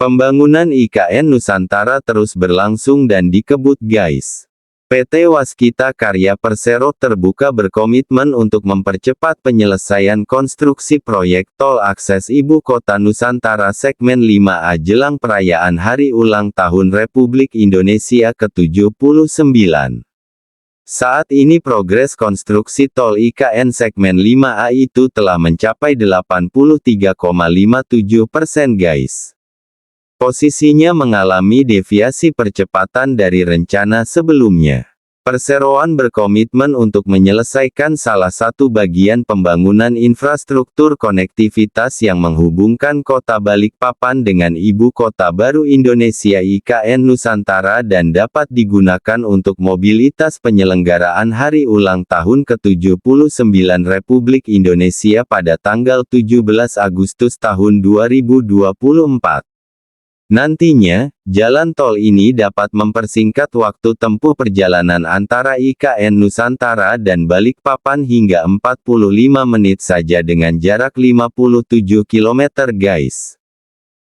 Pembangunan IKN Nusantara terus berlangsung dan dikebut guys. PT Waskita Karya Persero terbuka berkomitmen untuk mempercepat penyelesaian konstruksi proyek tol akses Ibu Kota Nusantara segmen 5A jelang perayaan Hari Ulang Tahun Republik Indonesia ke-79. Saat ini progres konstruksi tol IKN segmen 5A itu telah mencapai 83,57% guys. Posisinya mengalami deviasi percepatan dari rencana sebelumnya. Perseroan berkomitmen untuk menyelesaikan salah satu bagian pembangunan infrastruktur konektivitas yang menghubungkan kota Balikpapan dengan ibu kota baru Indonesia IKN Nusantara dan dapat digunakan untuk mobilitas penyelenggaraan Hari Ulang Tahun ke-79 Republik Indonesia pada tanggal 17 Agustus tahun 2024. Nantinya, jalan tol ini dapat mempersingkat waktu tempuh perjalanan antara IKN Nusantara dan Balikpapan hingga 45 menit saja dengan jarak 57 km guys.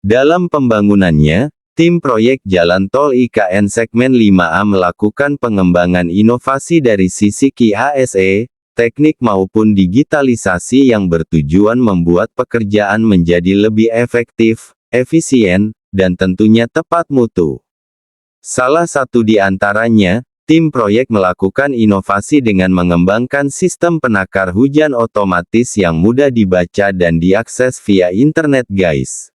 Dalam pembangunannya, tim proyek jalan tol IKN segmen 5A melakukan pengembangan inovasi dari sisi KIHSE, teknik maupun digitalisasi yang bertujuan membuat pekerjaan menjadi lebih efektif, efisien, dan tentunya tepat mutu. Salah satu di antaranya, tim proyek melakukan inovasi dengan mengembangkan sistem penakar hujan otomatis yang mudah dibaca dan diakses via internet guys.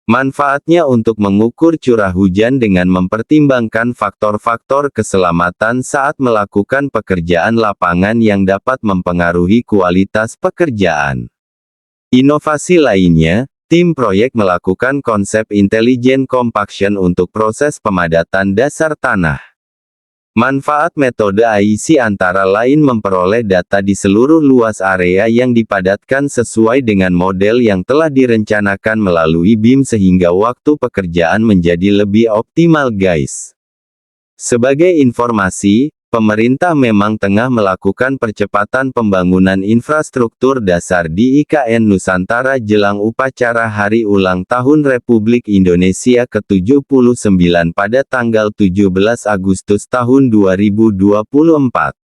Manfaatnya untuk mengukur curah hujan dengan mempertimbangkan faktor-faktor keselamatan saat melakukan pekerjaan lapangan yang dapat mempengaruhi kualitas pekerjaan. Inovasi lainnya, tim proyek melakukan konsep intelligent compaction untuk proses pemadatan dasar tanah. Manfaat metode AIC antara lain memperoleh data di seluruh luas area yang dipadatkan sesuai dengan model yang telah direncanakan melalui BIM sehingga waktu pekerjaan menjadi lebih optimal guys. Sebagai informasi, pemerintah memang tengah melakukan percepatan pembangunan infrastruktur dasar di IKN Nusantara jelang upacara Hari Ulang Tahun Republik Indonesia ke-79 pada tanggal 17 Agustus tahun 2024.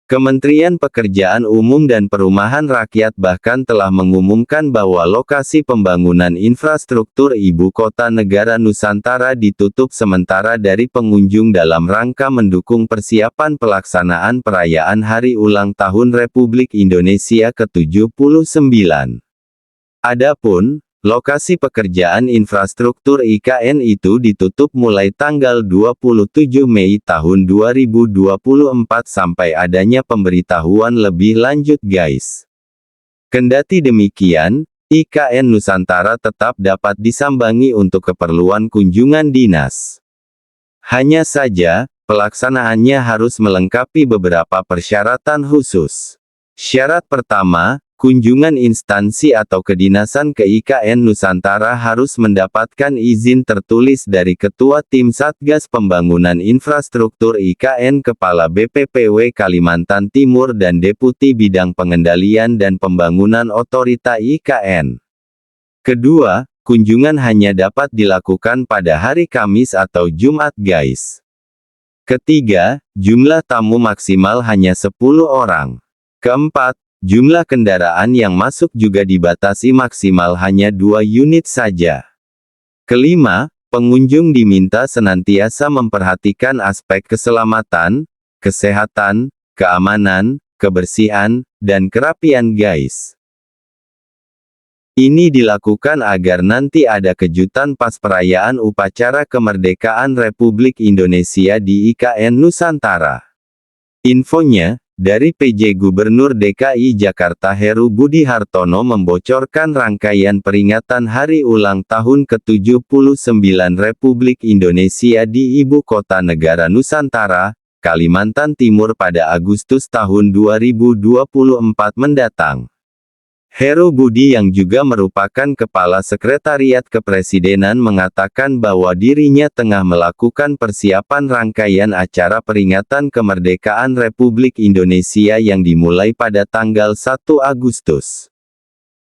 Kementerian Pekerjaan Umum dan Perumahan Rakyat bahkan telah mengumumkan bahwa lokasi pembangunan infrastruktur Ibu Kota Negara Nusantara ditutup sementara dari pengunjung dalam rangka mendukung persiapan pelaksanaan perayaan Hari Ulang Tahun Republik Indonesia ke-79. Adapun, lokasi pekerjaan infrastruktur IKN itu ditutup mulai tanggal 27 Mei tahun 2024 sampai adanya pemberitahuan lebih lanjut guys. Kendati demikian, IKN Nusantara tetap dapat disambangi untuk keperluan kunjungan dinas. Hanya saja, pelaksanaannya harus melengkapi beberapa persyaratan khusus. Syarat pertama, kunjungan instansi atau kedinasan ke IKN Nusantara harus mendapatkan izin tertulis dari Ketua Tim Satgas Pembangunan Infrastruktur IKN Kepala BPPW Kalimantan Timur dan Deputi Bidang Pengendalian dan Pembangunan Otorita IKN. Kedua, kunjungan hanya dapat dilakukan pada hari Kamis atau Jumat guys. Ketiga, jumlah tamu maksimal hanya 10 orang. Keempat, jumlah kendaraan yang masuk juga dibatasi maksimal hanya 2 unit saja. Kelima, pengunjung diminta senantiasa memperhatikan aspek keselamatan, kesehatan, keamanan, kebersihan, dan kerapian guys. Ini dilakukan agar nanti ada kejutan pas perayaan upacara kemerdekaan Republik Indonesia di IKN Nusantara. Infonya, dari PJ Gubernur DKI Jakarta Heru Budi Hartono membocorkan rangkaian peringatan Hari Ulang Tahun ke-79 Republik Indonesia di Ibu Kota Negara Nusantara, Kalimantan Timur pada Agustus tahun 2024 mendatang. Heru Budi yang juga merupakan Kepala Sekretariat Kepresidenan mengatakan bahwa dirinya tengah melakukan persiapan rangkaian acara peringatan kemerdekaan Republik Indonesia yang dimulai pada tanggal 1 Agustus.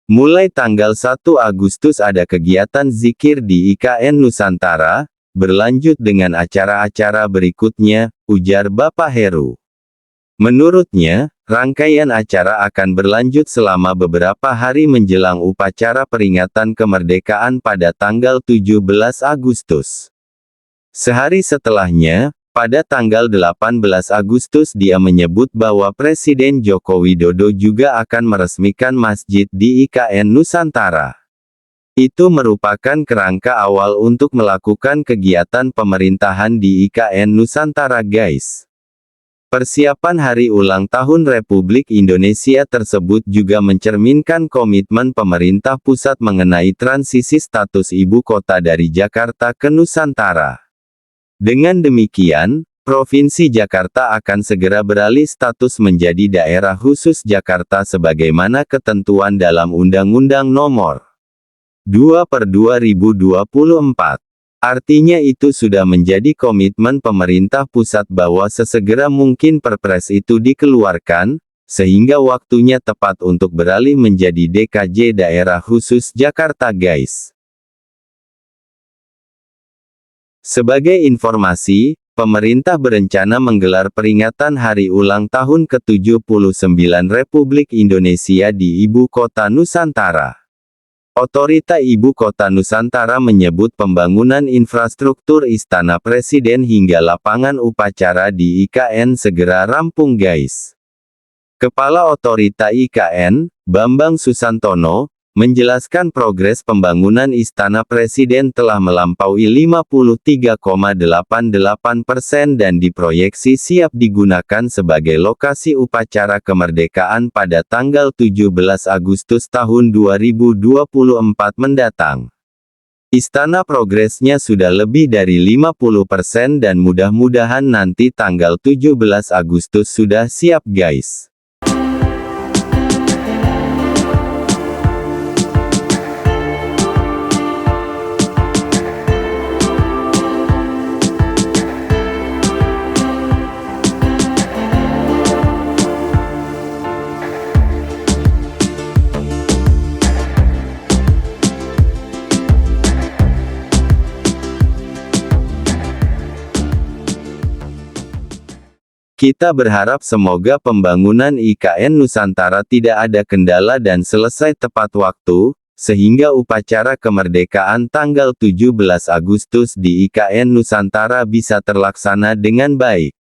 Mulai tanggal 1 Agustus ada kegiatan zikir di IKN Nusantara, berlanjut dengan acara-acara berikutnya, ujar Bapak Heru. Menurutnya, rangkaian acara akan berlanjut selama beberapa hari menjelang upacara peringatan kemerdekaan pada tanggal 17 Agustus. Sehari setelahnya, pada tanggal 18 Agustus dia menyebut bahwa Presiden Joko Widodo juga akan meresmikan masjid di IKN Nusantara. Itu merupakan kerangka awal untuk melakukan kegiatan pemerintahan di IKN Nusantara, guys. Persiapan hari ulang tahun Republik Indonesia tersebut juga mencerminkan komitmen pemerintah pusat mengenai transisi status ibu kota dari Jakarta ke Nusantara. Dengan demikian, Provinsi Jakarta akan segera beralih status menjadi daerah khusus Jakarta sebagaimana ketentuan dalam Undang-Undang Nomor 2/2024. Artinya itu sudah menjadi komitmen pemerintah pusat bahwa sesegera mungkin Perpres itu dikeluarkan, sehingga waktunya tepat untuk beralih menjadi DKJ Daerah Khusus Jakarta, guys. Sebagai informasi, pemerintah berencana menggelar peringatan hari ulang tahun ke-79 Republik Indonesia di Ibu Kota Nusantara. Otorita Ibu Kota Nusantara menyebut pembangunan infrastruktur Istana Presiden hingga lapangan upacara di IKN segera rampung, guys. Kepala Otorita IKN, Bambang Susantono, menjelaskan progres pembangunan Istana Presiden telah melampaui 53,88% dan diproyeksi siap digunakan sebagai lokasi upacara kemerdekaan pada tanggal 17 Agustus tahun 2024 mendatang. Istana progresnya sudah lebih dari 50% dan mudah-mudahan nanti tanggal 17 Agustus sudah siap, guys. Kita berharap semoga pembangunan IKN Nusantara tidak ada kendala dan selesai tepat waktu, sehingga upacara kemerdekaan tanggal 17 Agustus di IKN Nusantara bisa terlaksana dengan baik.